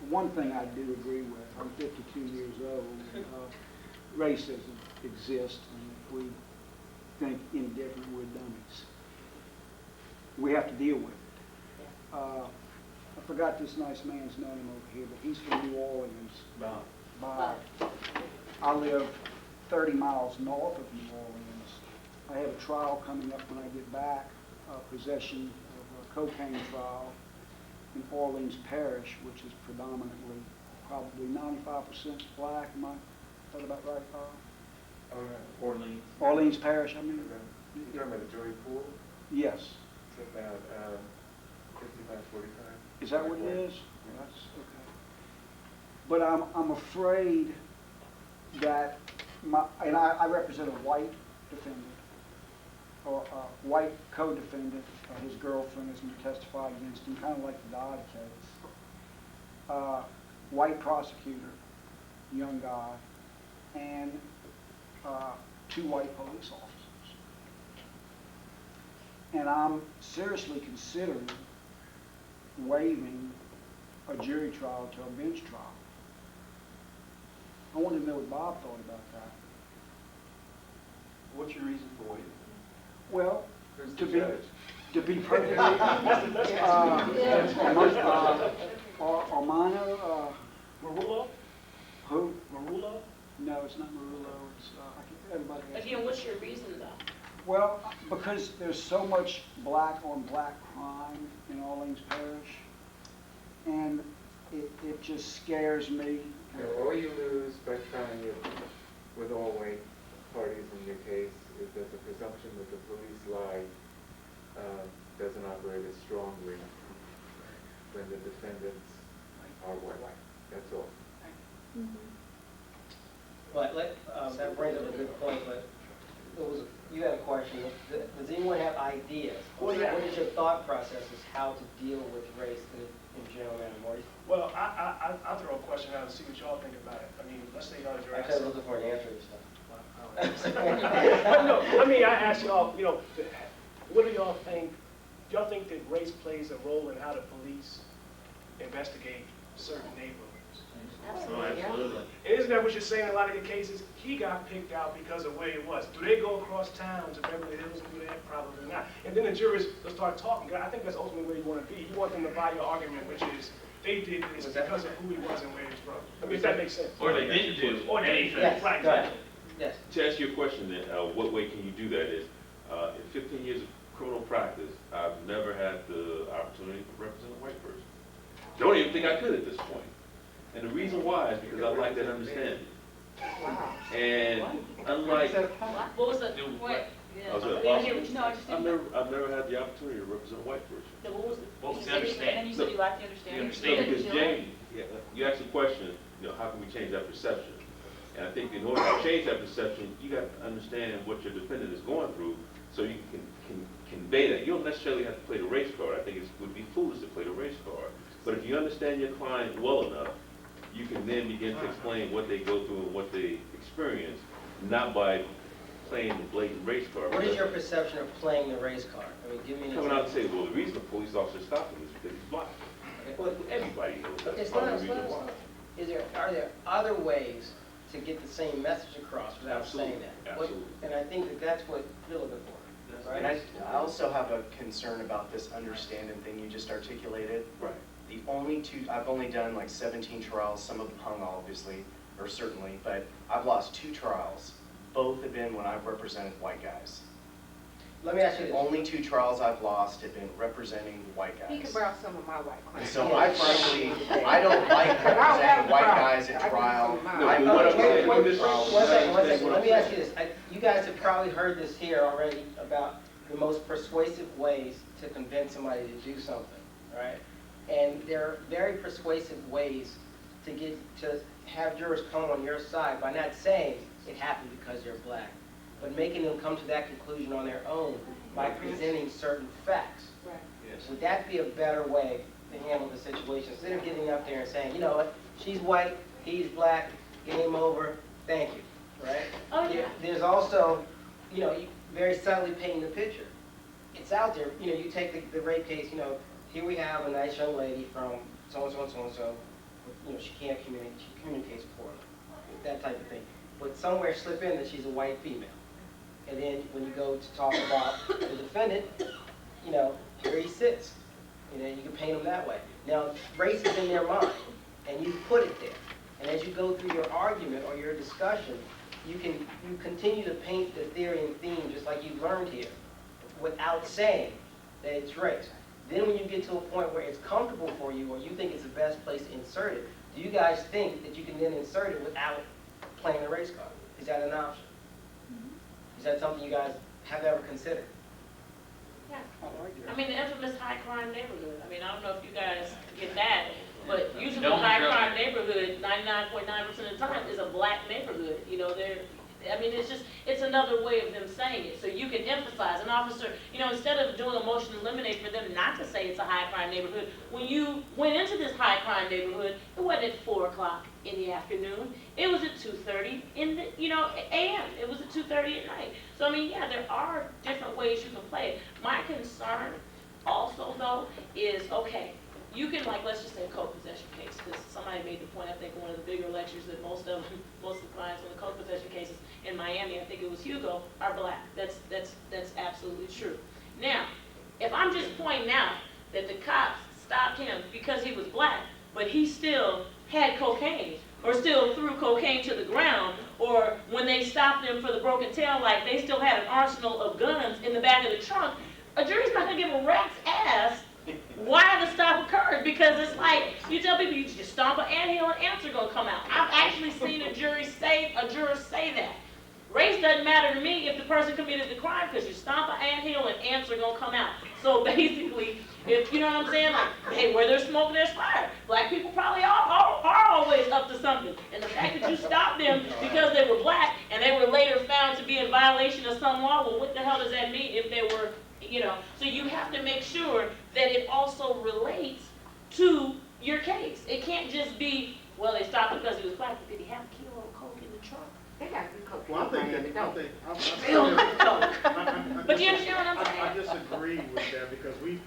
one thing I do agree with, I'm 52 years old, racism exists, and if we think any different, we're dummies. We have to deal with it. I forgot this nice man's name over here, but he's from New Orleans. Bob. I live 30 miles north of New Orleans. I have a trial coming up when I get back, possession of a cocaine trial in Orleans Parish, which is predominantly, probably 95% black. Am I that about right, Bob? Orleans. Orleans Parish, I mean? You're talking about the jury pool? Yes. It's about 55-45. Is that what it is? That's okay. But I'm afraid that I represent a white defendant, or a white co-defendant. His girlfriend is going to testify against him, kind of like the Dodd case. White prosecutor, young guy, and 2 white police officers. And I'm seriously considering waiving a jury trial to a bench trial. I wanted to know what Bob thought about that. What's your reason for waiting? Well, Who's to the be judge? perfectly, Armano, Marullo? who? Marullo? No, it's not Marullo. Everybody has. Again, what's your reason though? Well, because there's so much black on black crime in Orleans Parish, and it just scares me. All you lose by trying it with all white parties in your case is that the presumption that the police lie doesn't operate as strongly when the defendants are white. That's all. But that brings up a good point, but you had a question. Does anyone have ideas? What is your thought process as how to deal with race in general, Madam Morty? Well, I'll throw a question out and see what y'all think about it. I mean, let's say y'all I'm kind of looking for an answer to stuff. But no, I mean, I ask y'all, you know, what do y'all think? Do y'all think that race plays a role in how the police investigate certain neighborhoods? Absolutely. And isn't that what you're saying in a lot of your cases? He got picked out because of where it was. Do they go across town to Beverly Hills and do that? Probably not. And then the jurors will start talking. I think that's ultimately where you want to be. You want them to buy your argument, which is they did this because of who he was and where he's from. I mean, if that makes sense. Or they didn't do anything. Yes, Right. Yes. To answer your question, then, what way can you do that is, in 15 years of criminal practice, I've never had the opportunity to represent a white person. Don't even think I could at this point. And the reason why is because I like that understanding. Wow. And unlike, What was the, what? I was at No, I just didn't know. I've never had the opportunity to represent a white person. What was the? What was the And then understanding? you said you lacked the The understanding. understanding. Because Jamie, you asked the question, how can we change that perception? And I think in order to change that perception, you got to understand what your defendant is going through so you can convey that. You don't necessarily have to play the race card. I think it would be foolish to play the race card. But if you understand your client well enough, you can then begin to explain what they go through and what they experience, not by playing the blatant race card. What is your perception of playing the race card? I mean, give me an Coming example. out and say, well, the reason the police officer stopped him is because he's black. Well, Everybody knows that's It's part not, of the reason why. are there other ways to get the same message across without saying that? Absolutely. And I think that's what you're looking for, And right? I also have a concern about this understanding thing you just articulated. Right. The only two, I've only done like 17 trials, some of them hung obviously, or certainly, but I've lost 2 trials. Both have been when I've represented white guys. Let me ask you The this. only 2 trials I've lost have been representing white He can guys. borrow some of my white And clients. so I frankly, I don't like representing white guys at trial. No, I've but what I'm represented saying, white this- trials. One second. Understand what Let I'm me ask saying. you this. You guys have probably heard this here already about the most persuasive ways to convince somebody to do something, right? And there are very persuasive ways to have jurors come on your side by not saying it happened because you're black, but making them come to that conclusion on their own by presenting certain facts. Right. Yes. Would that be a better way to handle the situation? Instead of getting up there and saying, you know what, she's white, he's black, game over, thank you, right? Oh, yeah. There's also, very subtly painting the picture. It's out there, you take the rape case, here we have a nice young lady from so-and-so and so-and-so, she can't communicate, she communicates poorly, that type of thing. But somewhere slip in that she's a white female. And then when you go to talk about the defendant, here he sits. You can paint him that way. Now, race is in their mind, and you put it there. And as you go through your argument or your discussion, you continue to paint the theory and theme just like you've learned here, without saying that it's race. Then when you get to a point where it's comfortable for you, or you think it's the best place to insert it, do you guys think that you can then insert it without playing the race card? Is that an option? Is that something you guys have ever considered? Yeah. I mean, the infamous high crime neighborhood. I mean, I don't know if you guys get that, but usually No, high no. crime neighborhood, 99.9% of the time, is a black neighborhood. It's another way of them saying it. So you can emphasize, an officer, instead of doing a motion to eliminate for them not to say it's a high crime neighborhood, when you went into this high crime neighborhood, it wasn't at 4 o'clock in the afternoon. It was at 2:30 in the, a.m. It was at 2:30 at night. So, there are different ways you can play it. My concern also, though, is, okay, you can, let's just say a co-possession case, because somebody made the point, I think, in one of the bigger lectures, that most of the clients on the co-possession cases in Miami, I think it was Hugo, are black. That's absolutely true. Now, if I'm just pointing out that the cops stopped him because he was black, but he still had cocaine, or still threw cocaine to the ground, or when they stopped them for the broken tail light, they still had an arsenal of guns in the back of the trunk, a jury's not gonna give a rat's ass why the stop occurred, because it's like, you tell people you just stomp an anthill and ants are gonna come out. I've actually seen a juror say that. Race doesn't matter to me if the person committed the crime, because you stomp an anthill and ants are gonna come out. So basically, if you know what I'm saying, like, hey, where there's smoke, there's fire. Black people probably are always up to something. And the fact that you stopped them because they were black and they were later found to be in violation of some law, well, what the hell does that mean if they were, you know? So you have to make sure that it also relates to your case. It can't just be, well, they stopped because he was black, but did he have a kilo of coke in the trunk? They got good cocaine. Well, I think in that, Miami, I think, Filled with coke. But you understand what I'm I saying? disagree with that because we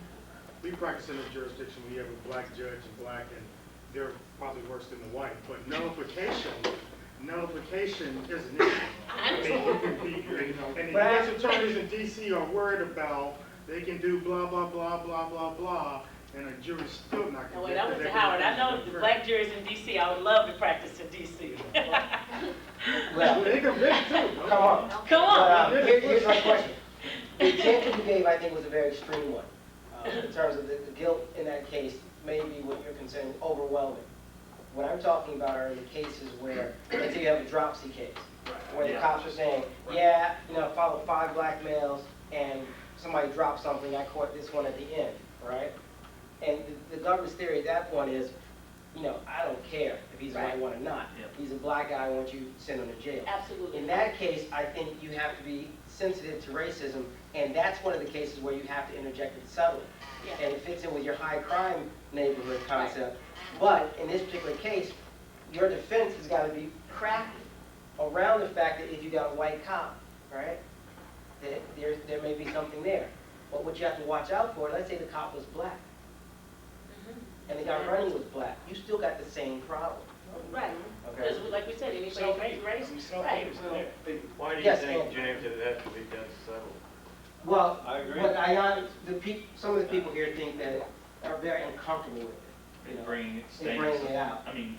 practice in a jurisdiction where you have a black judge and black, and they're probably worse than the white. But nullification is an issue. I mean, you can be, and the U.S. attorneys in D.C. are worried about they can do blah, blah, blah, blah, blah, blah, and a jury's still not No, going to wait, get I went to Howard. I know the black juries in D.C. I would love to practice in D.C. Well, They convict too. come on. Come on. Here's my question. The example you gave, I think, was a very extreme one. In terms of the guilt in that case, may be what you're considering overwhelming. What I'm talking about are the cases where, let's say you have a dropsy case, where the cops are saying, yeah, you know, followed 5 black males and somebody dropped something, I caught this one at the end, right? And the government's theory at that point is, you know, I don't care if he's a white one or not. Yep. He's a black guy, I want you to send him to jail. Absolutely. In that case, I think you have to be sensitive to racism, and that's one of the cases where you have to interject with settlement. Yeah. And it fits in with your high crime neighborhood concept. But in this particular case, your defense has got to be crafted around the fact that if you got a white cop, right, that there may be something there. But what you have to watch out for, let's say the cop was black, and the guy running was black, you still got the same problem. Right. Okay. Because like we said, anybody Self-hate. who's racist. We Right. self-hate. Why do you Yes, think, and- James, that it has to be done settled? Well, I agree. but some of the people here think that are very uncomfortable with it. You know, Bringing in bringing it out. I mean,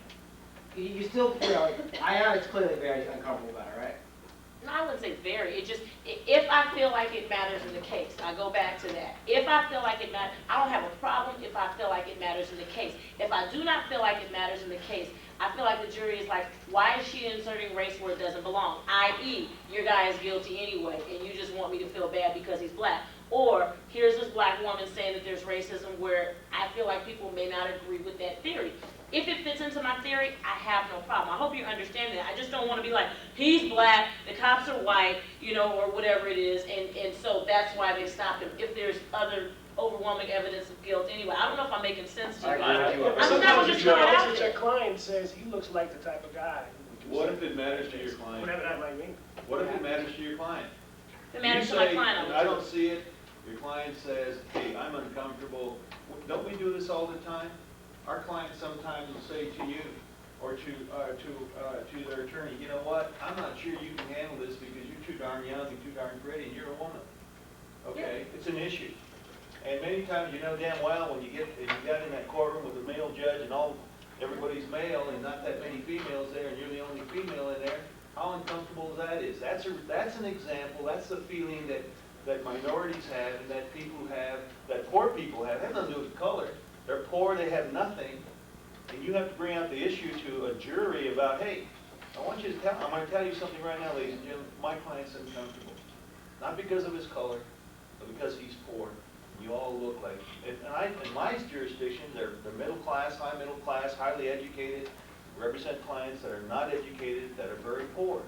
You still, you know, Ayanna's clearly very uncomfortable about it, right? No, I wouldn't say very. It just, if I feel like it matters in the case, I go back to that. If I feel like it matters, I don't have a problem if I feel like it matters in the case. If I do not feel like it matters in the case, I feel like the jury is like, why is she inserting race where it doesn't belong? I.e., your guy is guilty anyway, and you just want me to feel bad because he's black. Or, here's this black woman saying that there's racism where I feel like people may not agree with that theory. If it fits into my theory, I have no problem. I hope you understand that. I just don't want to be like, he's black, the cops are white, you know, or whatever it is, and so that's why they stopped him. If there's other overwhelming evidence of guilt anyway. I don't know if I'm making sense to you. I agree with you. I'm not just throwing it out Your there. client says he looks like the type of guy. What if it matters to your client? Whatever that might mean. What if it matters to your client? If it matters You to my say, client, I don't see it, your client says, hey, I'm uncomfortable. Don't we do this all the time? Our clients sometimes will say to you, or to their attorney, you know what, I'm not sure you can handle this because you're too darn young and too darn pretty and you're a woman. Okay, it's an issue. And many times you know damn well when you got in that courtroom with a male judge and everybody's male and not that many females there and you're the only female in there, how uncomfortable that is. That's an example, that's the feeling that minorities have and that people have, that poor people have. It has nothing to do with color. They're poor, they have nothing, and you have to bring out the issue to a jury about, hey, I'm going to tell you something right now, ladies and gentlemen, my client's uncomfortable. Not because of his color, but because he's poor. You all look like, in my jurisdiction, they're middle class, high middle class, highly educated, represent clients that are not educated, that are very poor.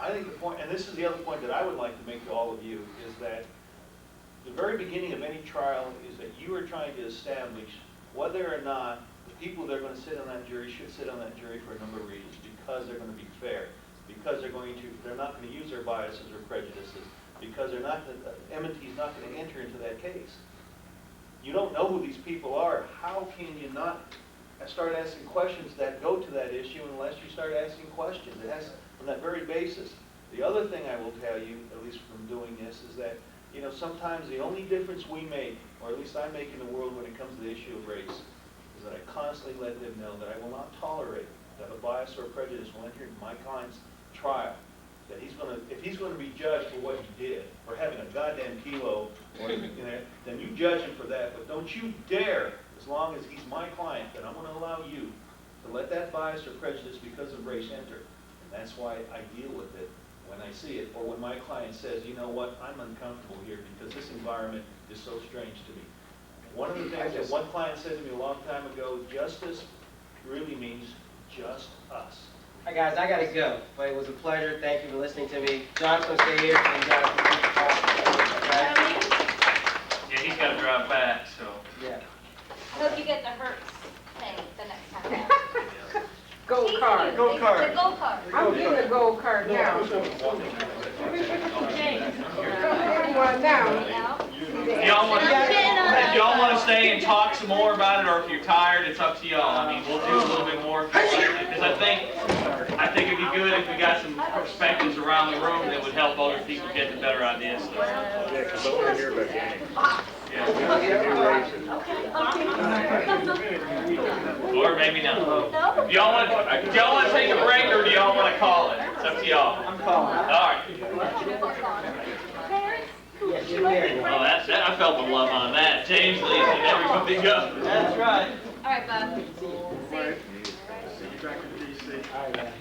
I think the point, and this is the other point that I would like to make to all of you, is that the very beginning of any trial is that you are trying to establish whether or not the people that are going to sit on that jury should sit on that jury for a number of reasons. Because they're going to be fair, because they're not going to use their biases or prejudices, because enmity is not going to enter into that case. You don't know who these people are. How can you not start asking questions that go to that issue unless you start asking questions? It has on that very basis. The other thing I will tell you, at least from doing this, is that sometimes the only difference we make, or at least I make in the world when it comes to the issue of race, is that I constantly let them know that I will not tolerate that a bias or a prejudice will enter into my client's trial, that if he's gonna be judged for what he did, for having a goddamn kilo, or, then you judge him for that, but don't you dare, as long as he's my client, then I'm gonna allow you to let that bias or prejudice because of race enter. And that's why I deal with it when I see it, or when my client says, you know what, I'm uncomfortable here because this environment is so strange to me. One of the things that one client said to me a long time ago, justice really means just us. All right, guys, I gotta go, but it was a pleasure. Thank you for listening to me. John's gonna stay here, and John's gonna keep the call. Okay? Yeah, he's gotta drive back, so. Yeah. Hope you get the Hertz thing the next time out. Gold card. Go card. The gold card. I'm getting a gold card now. One now. If y'all want to stay and talk some more about it, or if you're tired, it's up to y'all. I mean, we'll do a little bit more, because I think it'd be good if we got some perspectives around the room that would help other people get the better ideas. Yeah, because I want to hear about the game. Or maybe not. Do y'all want to take a break, or do y'all want to call it? It's up to y'all. I'm calling. All right. Yes, you're married. Well, I felt the love on that. James leaves and everybody goes. That's right. All right, Bob. See you back in DC. All right, man.